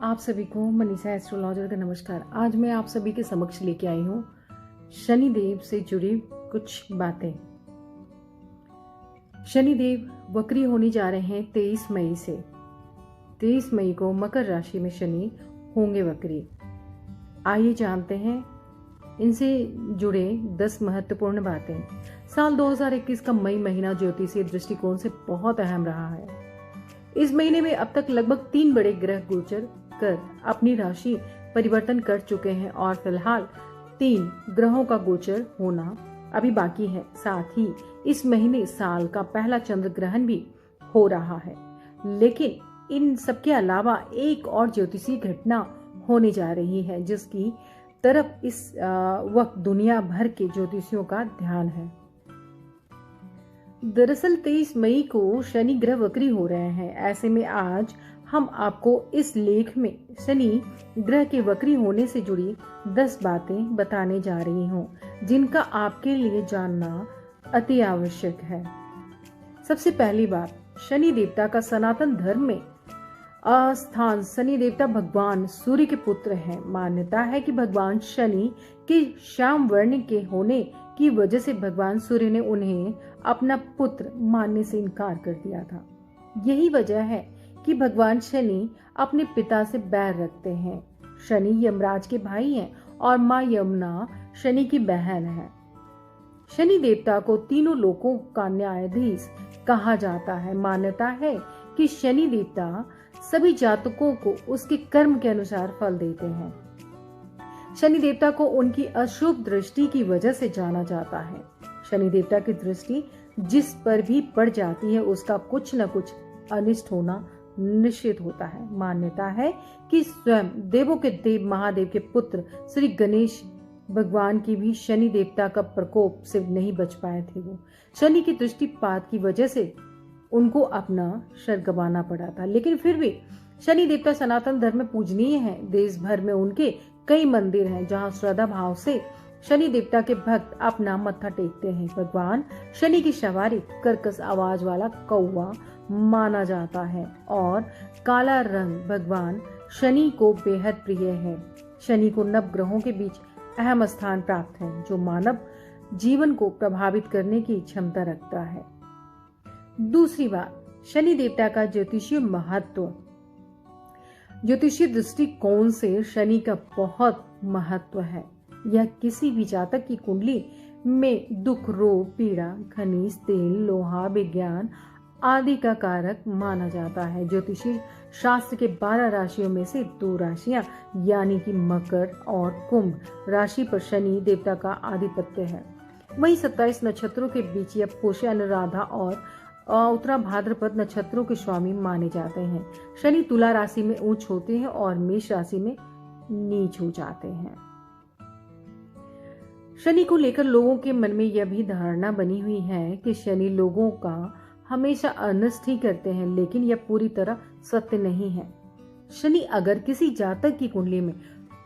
आप सभी को मनीषा एस्ट्रोलॉजर का नमस्कार। आज मैं आप सभी के समक्ष लेके आई हूँ शनिदेव से जुड़ी कुछ बातें। शनिदेव वक्री होने जा रहे हैं 23 मई से। 23 मई को मकर राशि में शनि होंगे वक्री। आइए जानते हैं इनसे जुड़े 10 महत्वपूर्ण बातें। साल 2021 का मई महीना ज्योतिषीय दृष्टिकोण से बहुत अहम रहा है। इस महीने में अब तक लगभग 3 बड़े ग्रह गोचर कर अपनी राशि परिवर्तन कर चुके हैं और फिलहाल 3 ग्रहों का गोचर होना अभी बाकी है। साथ ही इस महीने साल का पहला चंद्र ग्रहण भी हो रहा है। लेकिन इन सबके अलावा एक और ज्योतिषीय घटना होने जा रही है जिसकी तरफ इस वक्त दुनिया भर के ज्योतिषियों का ध्यान है। दरअसल 23 मई को शनि ग्रह वक्री हो रहे हैं। ऐसे में आज हम आपको इस लेख में शनि ग्रह के वक्री होने से जुड़ी 10 बातें बताने जा रही हूँ जिनका आपके लिए जानना अति आवश्यक है। सबसे पहली बात, शनि देवता का सनातन धर्म में स्थान। शनि देवता भगवान सूर्य के पुत्र हैं। मान्यता है कि भगवान शनि के श्याम वर्ण के होने की वजह से भगवान सूर्य ने उन्हें अपना पुत्र मानने से इनकार कर दिया था। यही वजह है कि भगवान शनि अपने पिता से बैर रखते हैं। शनि यमराज के भाई हैं और माँ यमुना शनि की बहन है। शनि देवता को तीनों लोकों का न्यायाधीश कहा जाता है। मान्यता है कि शनि देवता सभी जातकों को उसके कर्म के अनुसार फल देते हैं। शनि देवता को उनकी अशुभ दृष्टि की वजह से जाना जाता है। शनि देवता की दृष्टि जिस पर भी पड़ जाती है उसका कुछ न कुछ अनिष्ट होना निश्चित होता है। मान्यता है कि स्वयं देवों के देव महादेव के पुत्र श्री गणेश भगवान की भी शनि देवता का प्रकोप से नहीं बच पाए थे। वो शनि की दृष्टिपात की वजह से उनको अपना शर गंवाना पड़ा था। लेकिन फिर भी शनि देवता सनातन धर्म में पूजनीय है। देश भर में उनके कई मंदिर हैं जहां श्रद्धा भाव से शनि देवता के भक्त अपना मत्था टेकते हैं। भगवान शनि की सवारी कर्कश आवाज वाला कौवा माना जाता है और काला रंग भगवान शनि को बेहद प्रिय है। शनि को नव ग्रहों के बीच अहम स्थान प्राप्त है जो मानव जीवन को प्रभावित करने की क्षमता रखता है। दूसरी बात, शनि देवता का ज्योतिषीय महत्व। ज्योतिषीय दृष्टिकोण से शनि का बहुत महत्व है। यह किसी भी जातक की कुंडली में दुख, रोग, पीड़ा, खनिज तेल, लोहा, विज्ञान आदि का कारक माना जाता है। ज्योतिषीय शास्त्र के 12 राशियों में से 2 राशियां यानी कि मकर और कुंभ राशि पर शनि देवता का आधिपत्य है। वहीं 27 नक्षत्रों के बीच यह पुष्य, अनुराधा और उत्तरा भाद्रपद नक्षत्रों के स्वामी माने जाते हैं। शनि तुला राशि में उच्च होते हैं और मेष राशि में नीच हो जाते हैं। शनि को लेकर लोगों के मन में यह भी धारणा बनी हुई है कि शनि लोगों का हमेशा अनिष्ट ही करते हैं, लेकिन यह पूरी तरह सत्य नहीं है। शनि अगर किसी जातक की कुंडली में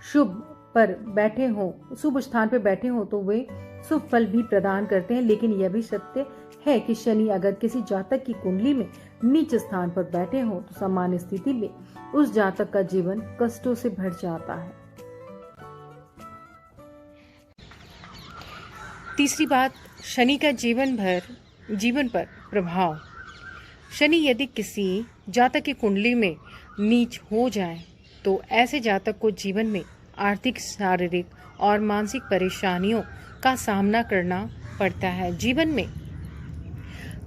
शुभ पर बैठे हो, शुभ स्थान पर बैठे हो तो वे शुभ फल भी प्रदान करते हैं। लेकिन यह भी सत्य है कि शनि अगर किसी जातक की कुंडली में नीच स्थान पर बैठे हो तो सामान्य स्थिति में उस जातक का जीवन कष्टों से भर जाता है। तीसरी बात, शनि का जीवन पर प्रभाव। शनि यदि किसी जातक की कुंडली में नीच हो जाए तो ऐसे जातक को जीवन में आर्थिक, शारीरिक और मानसिक परेशानियों का सामना करना पड़ता है। जीवन में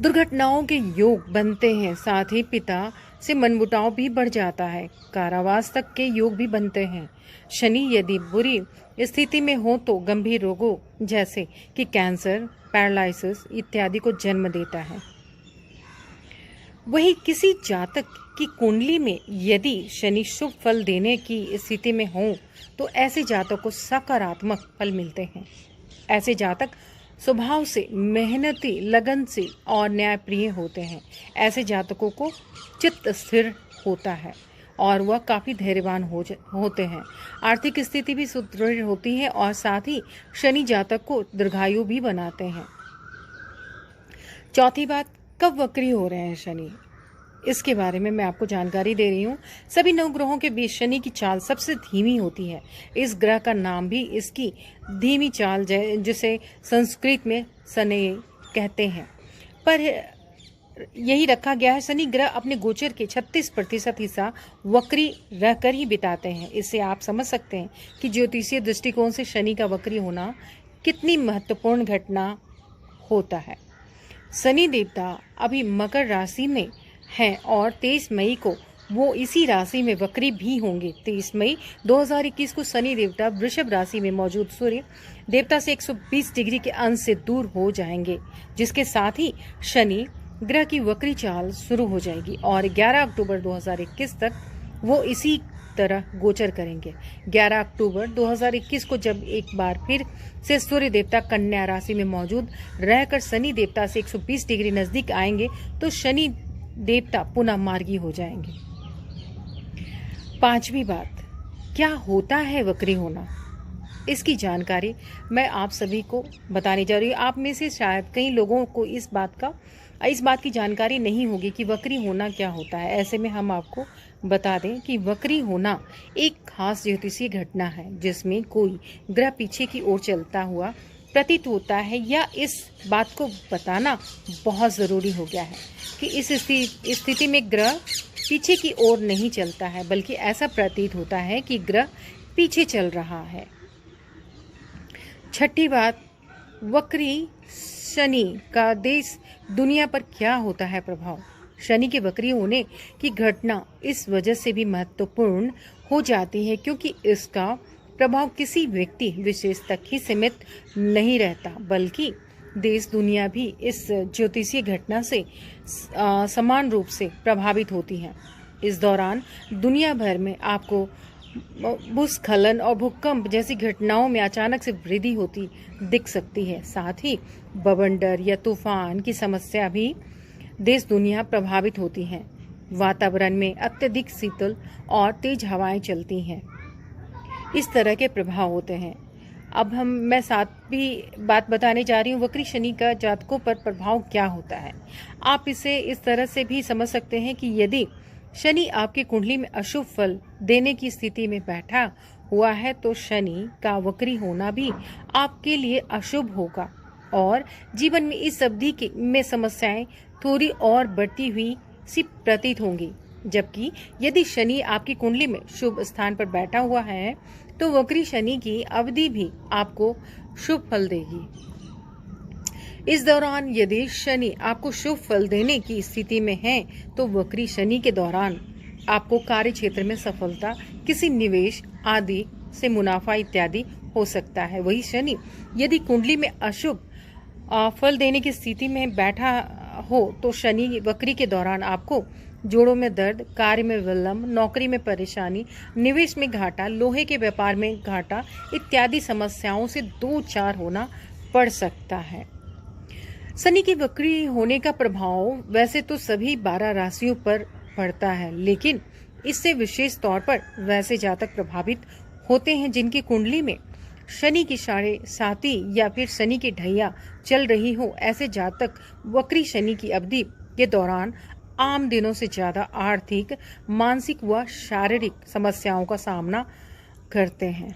दुर्घटनाओं के योग बनते हैं। साथ ही पिता से मनमुटाव भी बढ़ जाता है। कारावास तक के योग भी बनते हैं। शनि यदि बुरी स्थिति में हो तो गंभीर रोगों जैसे कि कैंसर, पैरालिसिस इत्यादि को जन्म देता है। वही किसी जातक की कुंडली में यदि शनि शुभ फल देने की स्थिति में हो तो ऐसे जातक को सकारात्मक फल मिलते हैं। ऐसे जातक स्वभाव से मेहनती, लगनशील और न्यायप्रिय होते हैं। ऐसे जातकों को चित्त स्थिर होता है और वह काफी धैर्यवान होते हैं। आर्थिक स्थिति भी सुदृढ़ होती है और साथ ही शनि जातक को दीर्घायु भी बनाते हैं। चौथी बात, कब वक्री हो रहे हैं शनि। इसके बारे में मैं आपको जानकारी दे रही हूँ। सभी नवग्रहों के बीच शनि की चाल सबसे धीमी होती है। इस ग्रह का नाम भी इसकी धीमी चाल जिसे संस्कृत में शनि कहते हैं पर यही रखा गया है। शनि ग्रह अपने गोचर के 36% हिस्सा वक्री रहकर ही बिताते हैं। इससे आप समझ सकते हैं कि ज्योतिषीय दृष्टिकोण से शनि का वक्री होना कितनी महत्वपूर्ण घटना होता है। शनि देवता अभी मकर राशि में हैं और 23 मई को वो इसी राशि में वक्री भी होंगे। 23 मई 2021 को शनि देवता वृषभ राशि में मौजूद सूर्य देवता से 120 डिग्री के अंश से दूर हो जाएंगे, जिसके साथ ही शनि ग्रह की वक्री चाल शुरू हो जाएगी और 11 अक्टूबर 2021 तक वो इसी तरह गोचर करेंगे। 11 अक्टूबर 2021 को जब एक बार फिर से सूर्य देवता कन्या राशि में मौजूद रहकर शनि देवता से 120 डिग्री नजदीक आएंगे तो शनि देवता पुनः मार्गी हो जाएंगे। पांचवी बात, क्या होता है वक्री होना? इसकी जानकारी मैं आप सभी को बताने जा रही हूँ। आप में से शायद कई लोगों को इस बात की जानकारी नहीं होगी कि वक्री होना क्या होता है। ऐसे में हम आपको बता दें कि वक्री होना एक खास ज्योतिषीय घटना है जिसमें कोई ग्रह पीछे की ओर चलता हुआ प्रतीत होता है, या इस बात को बताना बहुत ज़रूरी हो गया है कि इस स्थिति में ग्रह पीछे की ओर नहीं चलता है, बल्कि ऐसा प्रतीत होता है कि ग्रह पीछे चल रहा है। छठी बात, वक्री शनि का देश दुनिया पर क्या होता है प्रभाव? शनि के वक्री होने की घटना इस वजह से भी महत्वपूर्ण हो जाती है क्योंकि इसका प्रभाव किसी व्यक्ति विशेष तक ही सीमित नहीं रहता, बल्कि देश दुनिया भी इस ज्योतिषीय घटना से समान रूप से प्रभावित होती है। इस दौरान दुनिया भर में आपको भूस्खलन और भूकंप जैसी घटनाओं में अचानक से वृद्धि होती दिख सकती है। साथ ही बवंडर या तूफान की समस्या भी देश दुनिया प्रभावित होती है। वातावरण में अत्यधिक शीतल और तेज हवाएं चलती हैं। इस तरह के प्रभाव होते हैं। अब मैं सातवीं बात बताने जा रही हूँ, वक्री शनि का जातकों पर प्रभाव क्या होता है। आप इसे इस तरह से भी समझ सकते हैं कि यदि शनि आपकी कुंडली में अशुभ फल देने की स्थिति में बैठा हुआ है तो शनि का वक्री होना भी आपके लिए अशुभ होगा और जीवन में इस अवधि में समस्याएं थोड़ी और बढ़ती हुई सी प्रतीत होंगी। जबकि यदि शनि आपकी कुंडली में शुभ स्थान पर बैठा हुआ है तो वक्री शनि की अवधि भी आपको शुभ फल देगी। इस दौरान यदि शनि आपको शुभ फल देने की स्थिति में है तो वक्री शनि के दौरान आपको कार्य क्षेत्र में सफलता, किसी निवेश आदि से मुनाफा इत्यादि हो सकता है। वही शनि यदि कुंडली में अशुभ फल देने की स्थिति में बैठा हो तो शनि वक्री के दौरान आपको जोड़ों में दर्द, कार्य में विलंब, नौकरी में परेशानी, निवेश में घाटा, लोहे के व्यापार में घाटा इत्यादि समस्याओं से दो चार होना पड़ सकता है। शनि की वक्री होने का प्रभाव वैसे तो सभी 12 राशियों पर पड़ता है, लेकिन इससे विशेष तौर पर वैसे जातक प्रभावित होते हैं जिनकी कुंडली में शनि की 7.5 या फिर शनि की ढैया चल रही हो। ऐसे जातक वक्री शनि की अवधि के दौरान आम दिनों से ज्यादा आर्थिक, मानसिक व शारीरिक समस्याओं का सामना करते हैं।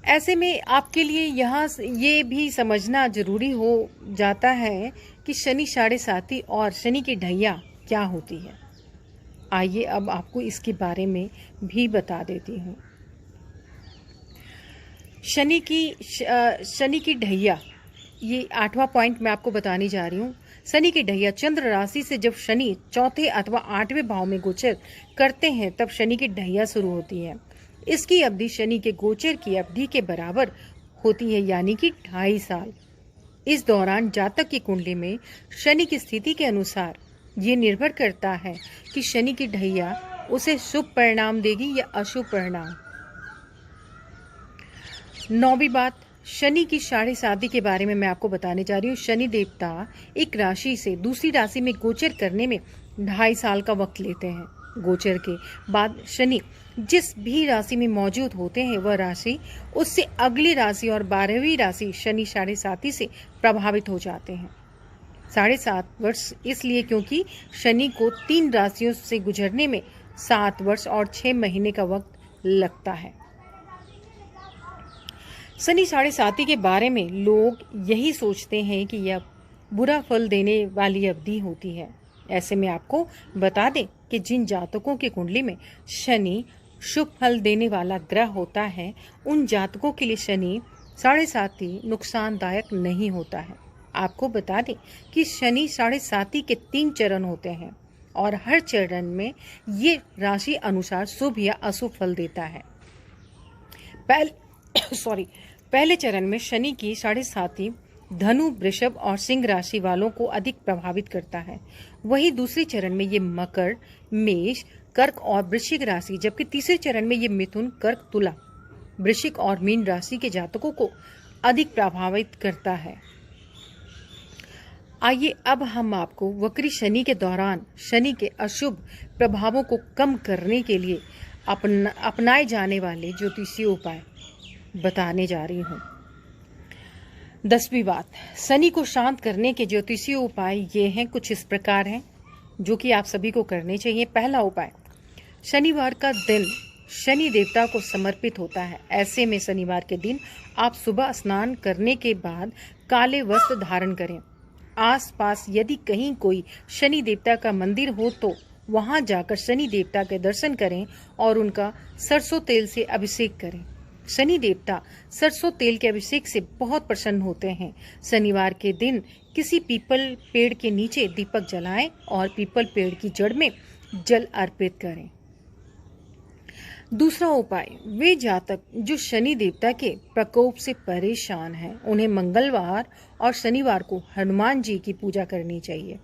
ऐसे में आपके लिए यहाँ ये भी समझना जरूरी हो जाता है कि शनि 7.5 और शनि की ढैया क्या होती है। आइए अब आपको इसके बारे में भी बता देती हूँ। शनि की ढैया, ये 8वां पॉइंट मैं आपको बताने जा रही हूँ। शनि की ढैया चंद्र राशि से जब शनि 4थे अथवा 8वें भाव में गोचर करते हैं तब शनि की ढैया शुरू होती है। इसकी अवधि शनि के गोचर की अवधि के बराबर होती है, यानी कि 2.5 साल। इस दौरान जातक की कुंडली में शनि की स्थिति के अनुसार ये निर्भर करता है कि शनि की ढैया उसे शुभ परिणाम देगी या अशुभ परिणाम। 9वीं बात, शनि की 7.5 के बारे में मैं आपको बताने जा रही हूँ। शनि देवता एक राशि से दूसरी राशि में गोचर करने में 2.5 साल का वक्त लेते हैं। गोचर के बाद शनि जिस भी राशि में मौजूद होते हैं वह राशि उससे अगली राशि और 12वीं राशि शनि 7.5 से प्रभावित हो जाते हैं। 7.5 वर्ष इसलिए क्योंकि शनि को 3 राशियों से गुजरने में 7 वर्ष और 6 महीने का वक्त लगता है। शनि 7.5 के बारे में लोग यही सोचते हैं कि यह बुरा फल देने वाली अवधि होती है। ऐसे में आपको बता दें कि जिन जातकों की कुंडली में शनि शुभ फल देने वाला ग्रह होता है, उन जातकों के लिए शनि 7.5 नुकसानदायक नहीं होता है। आपको बता दें कि शनि 7.5 के 3 चरण होते हैं और हर चरण में ये राशि अनुसार शुभ या अशुभ फल देता है। पहले चरण में शनि की 7.5 धनु, वृषभ और सिंह राशि वालों को अधिक प्रभावित करता है। वहीं दूसरे चरण में ये मकर, मेष, कर्क और वृश्चिक राशि, जबकि तीसरे चरण में ये मिथुन, कर्क, तुला, वृश्चिक और मीन राशि के जातकों को अधिक प्रभावित करता है। आइए अब हम आपको वक्री शनि के दौरान शनि के अशुभ प्रभावों को कम करने के लिए अपनाए जाने वाले ज्योतिषीय उपाय बताने जा रही हूँ। 10वीं बात, शनि को शांत करने के ज्योतिषीय उपाय ये हैं, कुछ इस प्रकार हैं जो कि आप सभी को करने चाहिए। पहला उपाय, शनिवार का दिन शनि देवता को समर्पित होता है। ऐसे में शनिवार के दिन आप सुबह स्नान करने के बाद काले वस्त्र धारण करें। आसपास यदि कहीं कोई शनि देवता का मंदिर हो तो वहां जाकर शनि देवता के दर्शन करें और उनका सरसों तेल से अभिषेक करें। शनि देवता सरसों तेल के अभिषेक से बहुत प्रसन्न होते हैं। शनिवार के दिन किसी पीपल पेड़ के नीचे दीपक जलाएं और पीपल पेड़ की जड़ में जल अर्पित करें। दूसरा उपाय, वे जातक जो शनि देवता के प्रकोप से परेशान हैं, उन्हें मंगलवार और शनिवार को हनुमान जी की पूजा करनी चाहिए।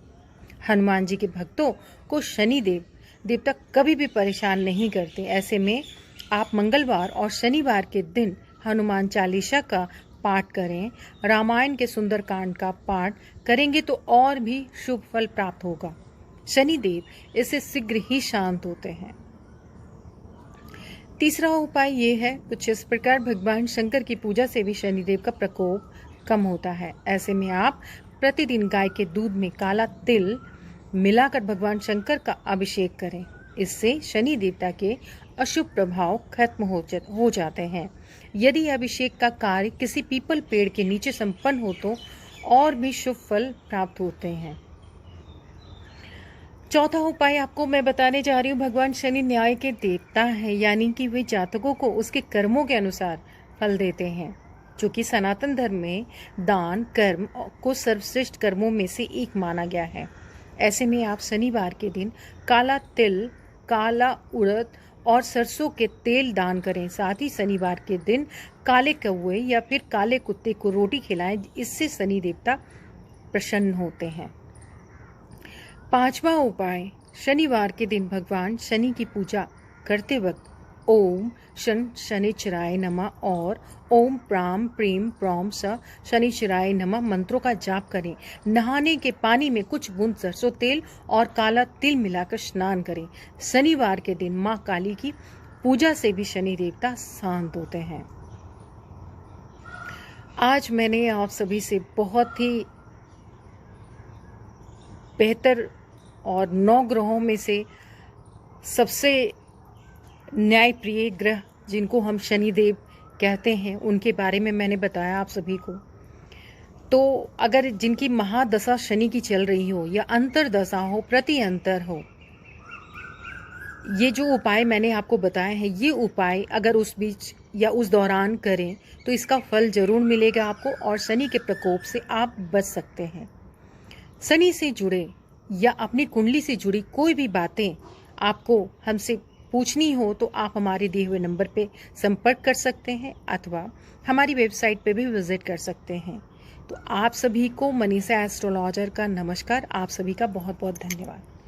हनुमान जी के भक्तों को शनि देवता कभी भी परेशान नहीं करते। ऐसे में आप मंगलवार और शनिवार के दिन हनुमान चालीसा का पाठ करें। रामायण के सुंदरकांड का पाठ करेंगे तो और भी शुभ फल प्राप्त होगा। शनिदेव इससे शीघ्र ही शांत होते हैं। तीसरा उपाय ये है, कुछ इस प्रकार, भगवान शंकर की पूजा से भी शनिदेव का प्रकोप कम होता है। ऐसे में आप प्रतिदिन गाय के दूध में काला तिल मिलाकर भगवान शंकर का अभिषेक करें। इससे शनि देवता के अशुभ प्रभाव खत्म हो जाते हैं। यदि अभिषेक का कार्य किसी पीपल पेड़ के नीचे संपन्न हो तो और भी शुभ फल प्राप्त होते हैं। चौथा उपाय आपको मैं बताने जा रही हूँ। भगवान शनि न्याय के देवता हैं, यानी कि वे जातकों को उसके कर्मों के अनुसार फल देते हैं, जो कि सनातन धर्म में दान कर्म को सर्वश्रेष्ठ कर्मों में से एक माना गया है। ऐसे में आप शनिवार के दिन काला तिल, काला उड़द और सरसों के तेल दान करें। साथ ही शनिवार के दिन काले कौवे या फिर काले कुत्ते को रोटी खिलाएं। इससे शनि देवता प्रसन्न होते हैं। पांचवा उपाय, शनिवार के दिन भगवान शनि की पूजा करते वक्त ओम शनिश्चराय नमः और ओम प्राम प्रीम प्रौम स शनिश्चराय नमः मंत्रों का जाप करें। नहाने के पानी में कुछ बूंद सरसों तेल और काला तिल मिलाकर स्नान करें। शनिवार के दिन मां काली की पूजा से भी शनि देवता शांत होते हैं। आज मैंने आप सभी से बहुत ही बेहतर और 9 ग्रहों में से सबसे न्यायप्रिय ग्रह जिनको हम शनिदेव कहते हैं, उनके बारे में मैंने बताया आप सभी को। तो अगर जिनकी महादशा शनि की चल रही हो या अंतरदशा हो, प्रति अंतर हो, ये जो उपाय मैंने आपको बताए हैं, ये उपाय अगर उस बीच या उस दौरान करें तो इसका फल जरूर मिलेगा आपको और शनि के प्रकोप से आप बच सकते हैं। शनि से जुड़े या अपनी कुंडली से जुड़ी कोई भी बातें आपको हमसे पूछनी हो तो आप हमारे दिए हुए नंबर पे संपर्क कर सकते हैं अथवा हमारी वेबसाइट पे भी विजिट कर सकते हैं। तो आप सभी को मनीषा एस्ट्रोलॉजर का नमस्कार। आप सभी का बहुत बहुत धन्यवाद।